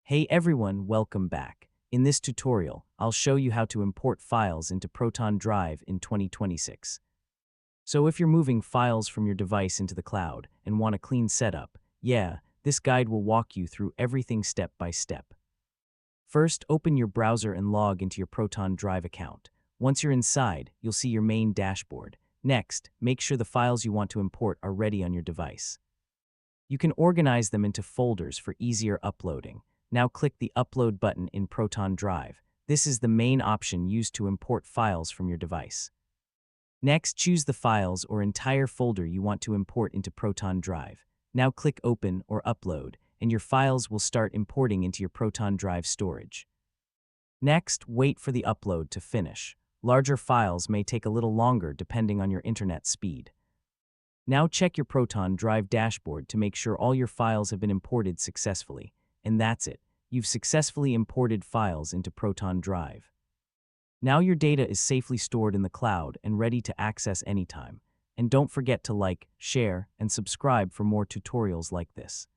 Hey everyone, welcome back. In this tutorial, I'll show you how to import files into Proton Drive in 2026. So if you're moving files from your device into the cloud and want a clean setup, this guide will walk you through everything step by step. First, open your browser and log into your Proton Drive account. Once you're inside, you'll see your main dashboard. Next, make sure the files you want to import are ready on your device. You can organize them into folders for easier uploading. Now click the Upload button in Proton Drive. This is the main option used to import files from your device. Next, choose the files or entire folder you want to import into Proton Drive. Now click Open or Upload, and your files will start importing into your Proton Drive storage. Next, wait for the upload to finish. Larger files may take a little longer depending on your internet speed. Now check your Proton Drive dashboard to make sure all your files have been imported successfully. And that's it. You've successfully imported files into Proton Drive. Now your data is safely stored in the cloud and ready to access anytime. And don't forget to like, share, and subscribe for more tutorials like this.